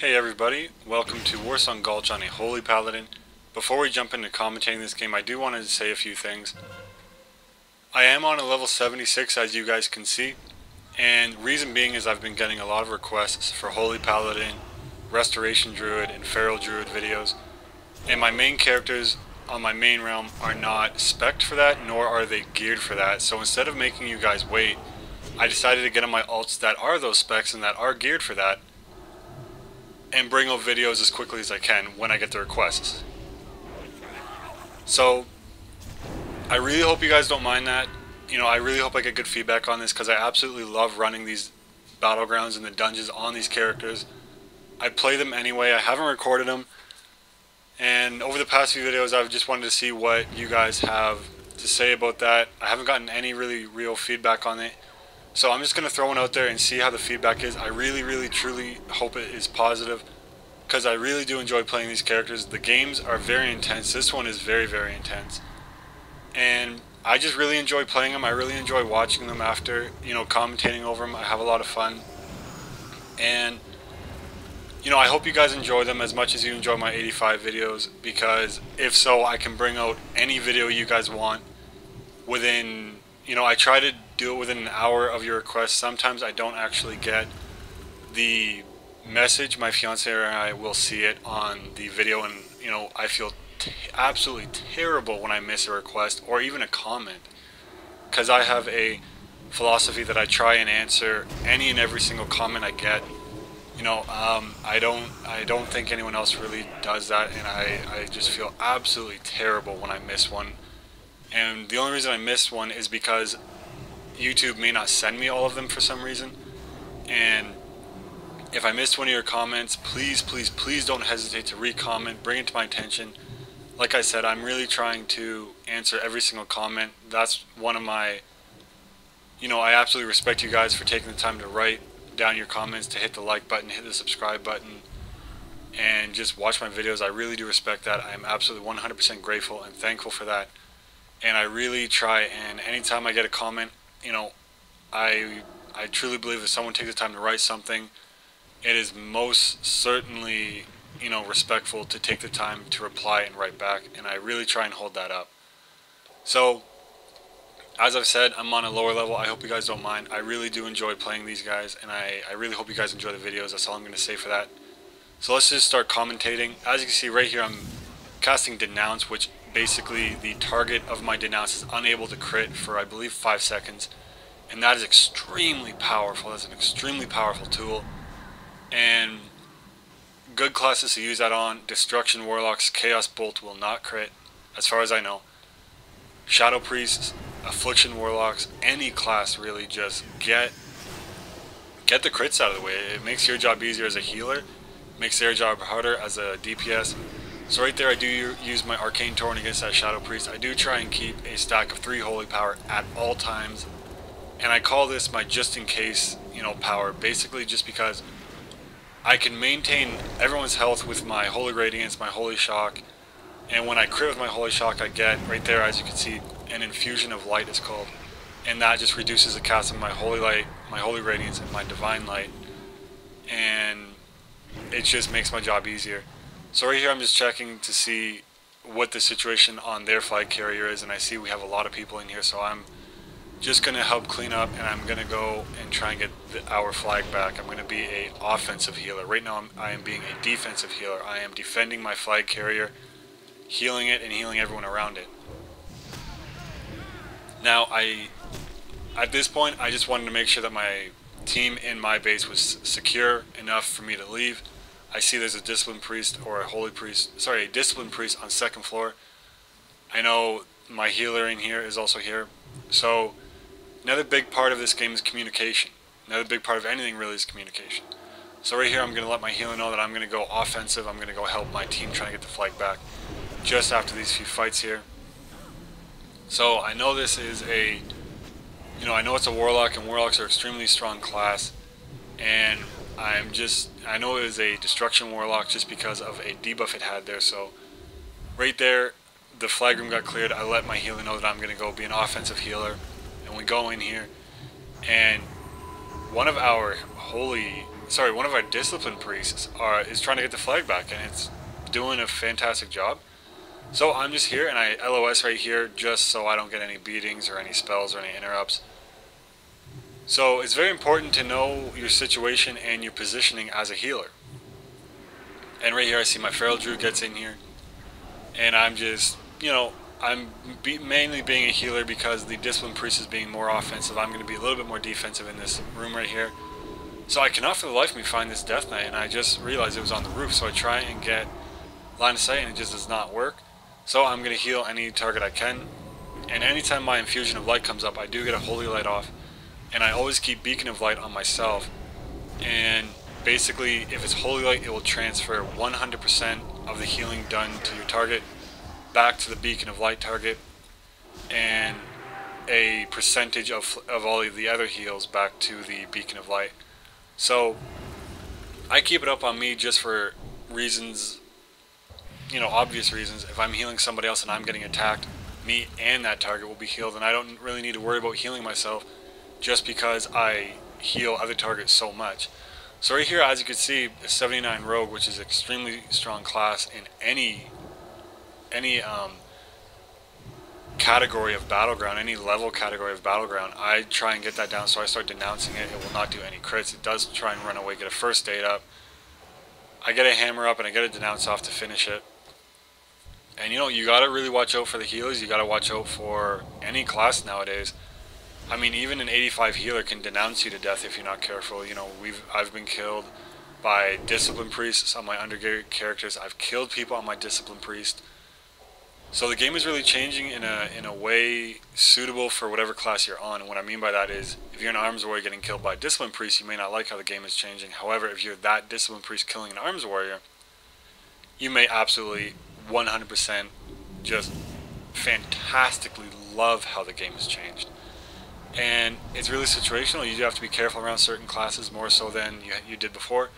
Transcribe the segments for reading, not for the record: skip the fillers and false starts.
Hey everybody, welcome to Warsong Gulch on a Holy Paladin. Before we jump into commentating this game, I do want to say a few things. I am on a level 76 as you guys can see, and reason being is I've been getting a lot of requests for Holy Paladin, Restoration Druid, and Feral Druid videos, and my main characters on my main realm are not spec'd for that, nor are they geared for that, so instead of making you guys wait, I decided to get on my alts that are those specs and that are geared for that, and bring out videos as quickly as I can when I get the requests. So, I really hope you guys don't mind that. I really hope I get good feedback on this because I absolutely love running these battlegrounds and the dungeons on these characters. I play them anyway, I haven't recorded them, and over the past few videos I've just wanted to see what you guys have to say about that. I haven't gotten any really real feedback on it. So I'm just going to throw one out there and see how the feedback is. I really, truly hope it is positive because I really do enjoy playing these characters. The games are very intense. This one is very, very intense. And I just really enjoy playing them. I really enjoy watching them after, commentating over them. I have a lot of fun. And, I hope you guys enjoy them as much as you enjoy my 85 videos because if so, I can bring out any video you guys want within, I try to do it within an hour of your request. Sometimes I don't actually get the message. My fiance and I will see it on the video, and I feel absolutely terrible when I miss a request or even a comment, because I have a philosophy that I try and answer any and every single comment I get. I don't think anyone else really does that, and I just feel absolutely terrible when I miss one. And the only reason I missed one is because YouTube may not send me all of them for some reason. And if I missed one of your comments, please don't hesitate to re-comment, bring it to my attention. Like I said, I'm really trying to answer every single comment. That's one of my, I absolutely respect you guys for taking the time to write down your comments, to hit the like button, hit the subscribe button, and just watch my videos. I really do respect that. I am absolutely 100% grateful and thankful for that. And I really try, and anytime I get a comment, I truly believe if someone takes the time to write something, it is most certainly, respectful to take the time to reply and write back, and I really try and hold that up. So, as I've said, I'm on a lower level. I hope you guys don't mind. I really do enjoy playing these guys, and I really hope you guys enjoy the videos. That's all I'm going to say for that. So let's just start commentating. As you can see right here, I'm casting Denounce, which basically the target of my Denounce is unable to crit for, I believe, 5 seconds. And that is extremely powerful. That's an extremely powerful tool. And good classes to use that on: Destruction Warlocks, Chaos Bolt will not crit, as far as I know. Shadow Priests, Affliction Warlocks, any class really, just get the crits out of the way. It makes your job easier as a healer, makes their job harder as a DPS. So right there, I do use my Arcane Torrent against that Shadow Priest. I do try and keep a stack of 3 Holy Power at all times. And I call this my just-in-case, power. Basically just because I can maintain everyone's health with my Holy Radiance, my Holy Shock. And when I crit with my Holy Shock, I get, right there, as you can see, an Infusion of Light is called. And that just reduces the cast of my Holy Light, my Holy Radiance, and my Divine Light. And it just makes my job easier. So right here I'm just checking to see what the situation on their flag carrier is, and I see we have a lot of people in here, so I'm just going to help clean up, and I'm going to go and try and get our flag back. I'm going to be an offensive healer. Right now I am being a defensive healer. I am defending my flag carrier, healing it, and healing everyone around it. Now, at this point, I just wanted to make sure that my team in my base was secure enough for me to leave. I see there's a Discipline Priest or a Discipline Priest on 2nd floor. I know my healer in here is also here. So, another big part of this game is communication. Another big part of anything really is communication. So right here I'm going to let my healer know that I'm going to go offensive. I'm going to go help my team try to get the flag back just after these few fights here. So I know this is I know it's a Warlock, and Warlocks are extremely strong class. And I know it is a Destruction Warlock just because of a debuff it had there. So right there, the flag room got cleared. I let my healer know that I'm going to go be an offensive healer, and we go in here, and one of our holy one of our discipline priests is trying to get the flag back, and it's doing a fantastic job. So I'm just here, and I LOS right here just so I don't get any beatings or any spells or any interrupts. So it's very important to know your situation and your positioning as a healer. And right here I see my Feral Druid gets in here, and I'm just, I'm mainly being a healer because the Discipline Priest is being more offensive. I'm going to be a little bit more defensive in this room right here. So I cannot for the life of me find this Death Knight, and I just realized it was on the roof, so I try and get line of sight and it just does not work. So I'm going to heal any target I can, and anytime my Infusion of Light comes up, I do get a Holy Light off, and I always keep Beacon of Light on myself, and basically if it's Holy Light, it will transfer 100% of the healing done to your target back to the Beacon of Light target, and a percentage of all of the other heals back to the Beacon of Light. So I keep it up on me just for reasons, obvious reasons. If I'm healing somebody else and I'm getting attacked, me and that target will be healed, and I don't really need to worry about healing myself just because I heal other targets so much. So right here, as you can see, a 79 Rogue, which is extremely strong class in any category of Battleground, any level category of Battleground, I try and get that down, so I start denouncing it. It will not do any crits. It does try and run away, get a first aid up. I get a hammer up and I get a denounce off to finish it. And you gotta really watch out for the healers. You gotta watch out for any class nowadays. I mean, even an 85 healer can denounce you to death if you're not careful. I've been killed by Discipline Priests on my undergear characters. I've killed people on my Discipline Priest. So the game is really changing in a way suitable for whatever class you're on. And what I mean by that is, if you're an Arms Warrior getting killed by a Discipline Priest, you may not like how the game is changing. However, if you're that Discipline Priest killing an Arms Warrior, you may absolutely 100% just fantastically love how the game has changed. And it's really situational. You do have to be careful around certain classes more so than you did before.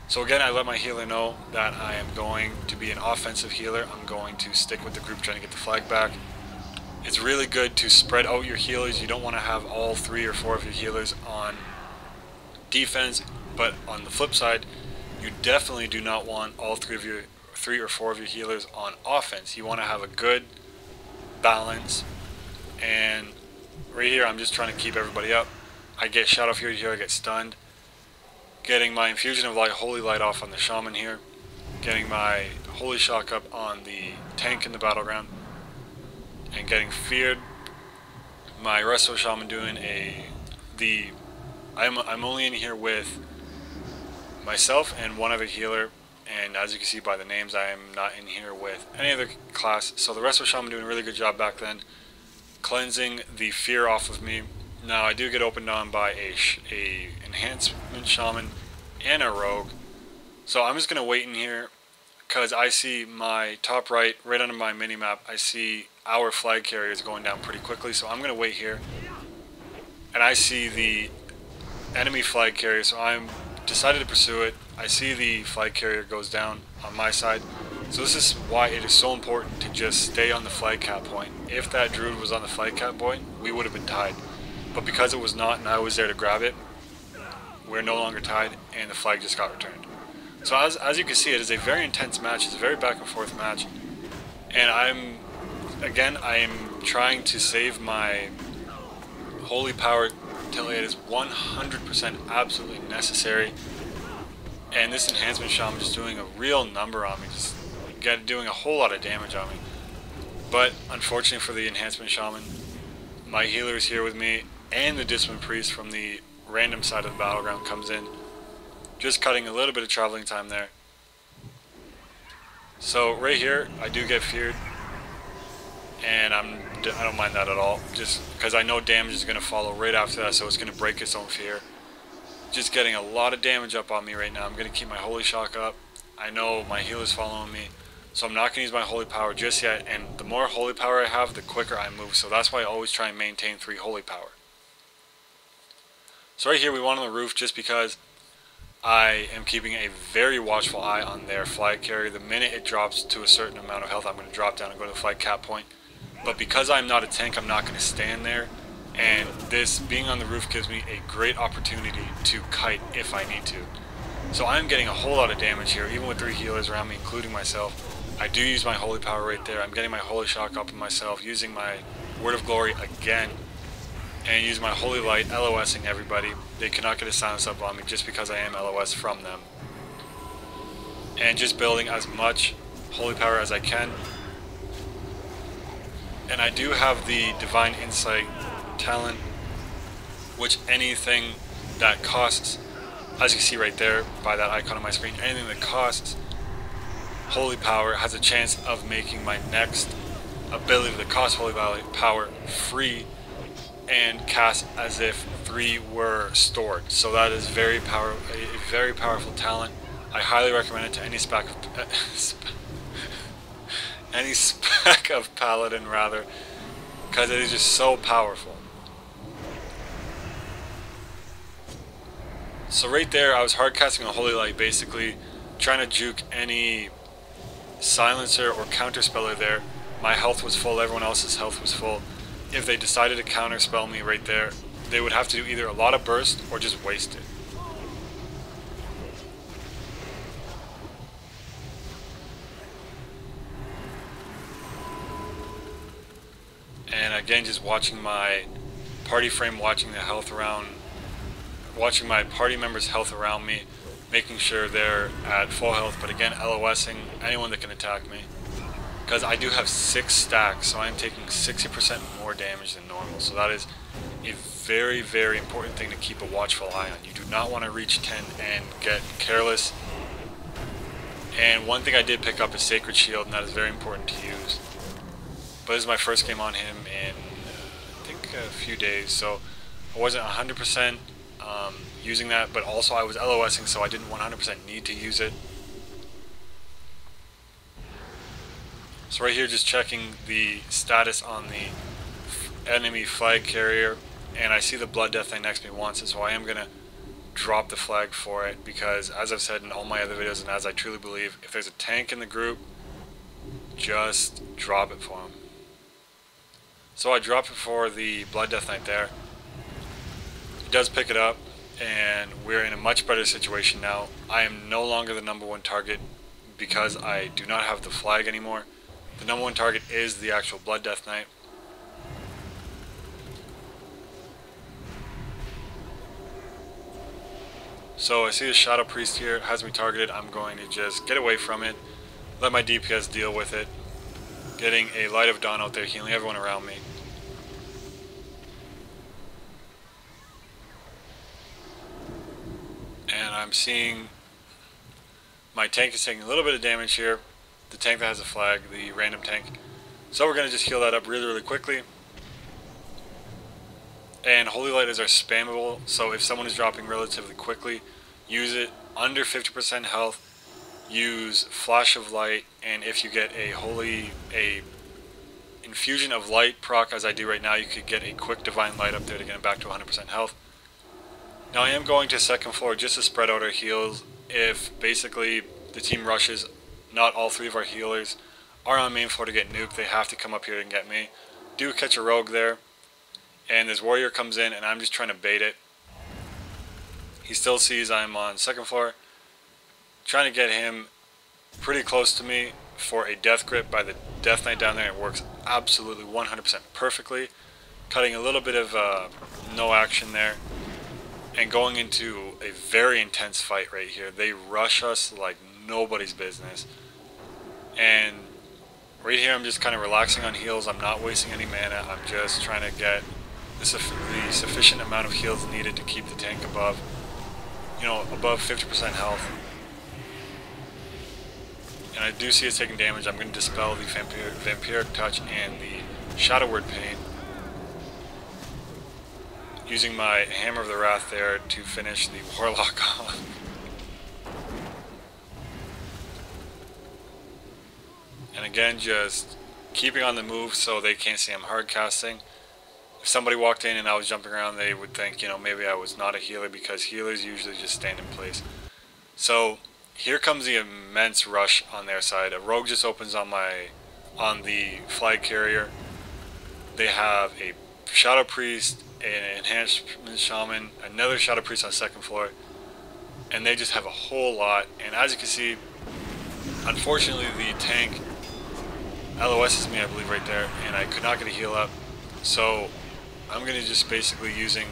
So again, I let my healer know that I am going to be an offensive healer. I'm going to stick with the group trying to get the flag back. It's really good to spread out your healers. You don't want to have all 3 or 4 of your healers on defense, but on the flip side, you definitely do not want all 3 or 4 of your healers on offense. You want to have a good balance. And right here, I'm just trying to keep everybody up. I get shot off here, I get stunned. Getting my Infusion of Light, Holy Light off on the Shaman here. Getting my Holy Shock up on the tank in the Battleground. And getting feared. My Resto Shaman doing I'm only in here with myself and one other healer. And as you can see by the names, I am not in here with any other class. So the Resto Shaman doing a really good job back then, cleansing the fear off of me. Now I do get opened on by a Enhancement Shaman and a Rogue. So I'm just going to wait in here because I see my top right under my mini-map, I see our flag carriers going down pretty quickly. So I'm going to wait here. And I see the enemy flag carrier, so I'm decided to pursue it. I see the flag carrier goes down on my side. So this is why it is so important to just stay on the flag cap point. If that Druid was on the flag cap point, we would have been tied. But because it was not and I was there to grab it, we're no longer tied and the flag just got returned. So as you can see, it is a very intense match. It's a very back and forth match. And I am trying to save my Holy Power till it is 100% absolutely necessary. And this Enhancement Shaman just doing a real number on me, just doing a whole lot of damage on me. But unfortunately for the Enhancement Shaman, my healer is here with me, and the Discipline Priest from the random side of the Battleground comes in, just cutting a little bit of traveling time there. So right here, I do get feared, and I don't mind that at all, just because I know damage is going to follow right after that, so it's going to break its own fear. Just getting a lot of damage up on me right now. I'm going to keep my Holy Shock up. I know my healer's following me, so I'm not going to use my Holy Power just yet, and the more Holy Power I have, the quicker I move, so that's why I always try and maintain 3 Holy Power. So right here we want on the roof just because I am keeping a very watchful eye on their flag carrier. The minute it drops to a certain amount of health, I'm going to drop down and go to the flag cap point. But because I'm not a tank, I'm not going to stand there. And this being on the roof gives me a great opportunity to kite if I need to. So I'm getting a whole lot of damage here, even with 3 healers around me, including myself. I do use my holy power right there. I'm getting my holy shock up in myself, using my word of glory again, and using my holy light, LOSing everybody. They cannot get a silence up on me just because I am LOS from them. And just building as much holy power as I can. And I do have the Divine Insight talent, which anything that costs, as you see right there by that icon on my screen, anything that costs holy power has a chance of making my next ability that costs holy power free and cast as if 3 were stored. So that is a very powerful talent. I highly recommend it to any spec of Paladin rather, because it is just so powerful. So right there I was hard casting a holy light, basically trying to juke any silencer or counterspeller there. My health was full, everyone else's health was full. If they decided to counterspell me right there, they would have to do either a lot of burst or just waste it. And again, just watching my party frame, watching the health around, watching my party members' health around me, making sure they're at full health, but again, LOSing anyone that can attack me. Because I do have 6 stacks, so I'm taking 60% more damage than normal. So that is a very, very important thing to keep a watchful eye on. You do not want to reach 10 and get careless. And one thing I did pick up is Sacred Shield, and that is very important to use. But this is my first game on him in, I think, a few days, so I wasn't 100% using that, but also I was LOSing, so I didn't 100% need to use it. So right here, just checking the status on the enemy flag carrier, and I see the Blood Death Knight next to me wants it, so I am going to drop the flag for it, because as I've said in all my other videos, and as I truly believe, if there's a tank in the group, just drop it for him. So I drop it for the Blood Death Knight there. He does pick it up, and we're in a much better situation now. I am no longer the #1 target because I do not have the flag anymore. The #1 target is the actual Blood Death Knight. So I see the Shadow Priest here, has me targeted. I'm going to just get away from it, let my DPS deal with it. Getting a Light of Dawn out there, healing everyone around me. And I'm seeing my tank is taking a little bit of damage here. The tank that has a flag, the random tank. So we're going to just heal that up really, really quickly. And Holy Light is our spammable, so if someone is dropping relatively quickly, use it under 50% health. Use Flash of Light, and if you get a Infusion of Light proc, as I do right now, you could get a quick Divine Light up there to get him back to 100% health. Now I am going to second floor just to spread out our heals. If basically the team rushes, not all 3 of our healers are on main floor to get nuked, they have to come up here and get me. Do catch a rogue there, and this warrior comes in, and I'm just trying to bait it. He still sees I'm on second floor. Trying to get him pretty close to me for a death grip by the Death Knight down there. It works absolutely 100% perfectly. Cutting a little bit of no action there. And going into a very intense fight right here. They rush us like nobody's business. And right here I'm just kind of relaxing on heals. I'm not wasting any mana. I'm just trying to get the sufficient amount of heals needed to keep the tank above, above 50% health. And I do see it's taking damage. I'm going to dispel the Vampiric Touch and the Shadow Word Pain, using my Hammer of the Wrath there to finish the Warlock off. And again, just keeping on the move so they can't see I'm hard casting. If somebody walked in and I was jumping around, they would think, maybe I was not a healer, because healers usually just stand in place. So here comes the immense rush on their side. A rogue just opens on the flag carrier. They have a Shadow Priest, an Enhancement Shaman, another Shadow Priest on second floor. and they just have a whole lot. And as you can see, unfortunately the tank LOS's me, I believe, right there, and I could not get a heal up. So I'm going to just basically using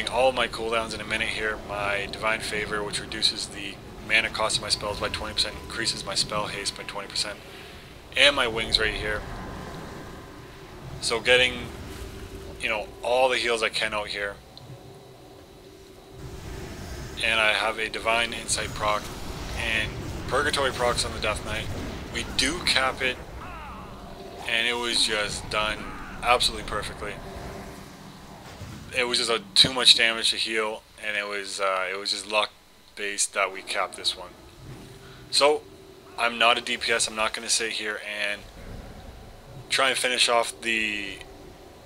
all of my cooldowns in a minute here. My Divine Favor, which reduces the mana cost of my spells by 20%, increases my spell haste by 20%, and my wings right here. So getting, you know, all the heals I can out here. And I have a Divine Insight proc and Purgatory procs on the Death Knight. We do cap it, and it was just done absolutely perfectly. It was just too much damage to heal, and it was just luck based that we capped this one. So I'm not a DPS. I'm not going to sit here and try and finish off the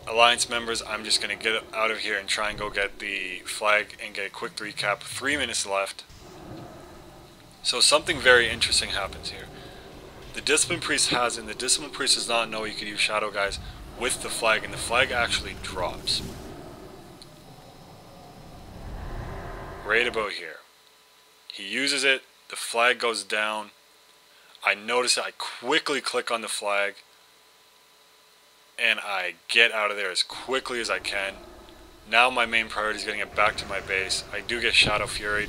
Alliance members. I'm just going to get out of here and try and go get the flag and get a quick recap. 3 minutes left. So something very interesting happens here. The Discipline Priest has, and the Discipline Priest does not know you can use Shadow Guys with the flag, and the flag actually drops right about here. He uses it, the flag goes down. I notice it, I quickly click on the flag, and I get out of there as quickly as I can. Now my main priority is getting it back to my base. I do get Shadow Fury,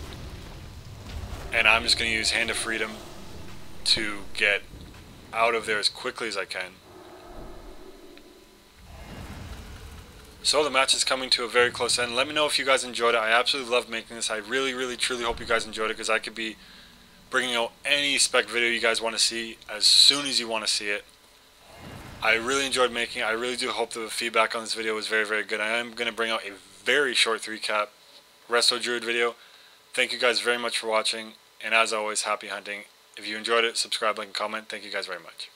and I'm just going to use Hand of Freedom to get out of there as quickly as I can. So the match is coming to a very close end. Let me know if you guys enjoyed it. I absolutely love making this. I really, truly hope you guys enjoyed it, because I could be bringing out any spec video you guys want to see as soon as you want to see it. I really enjoyed making it. I really do hope the feedback on this video was very good. I am going to bring out a very short 3-cap Resto Druid video. Thank you guys very much for watching, and as always, happy hunting. If you enjoyed it, subscribe, like, and comment. Thank you guys very much.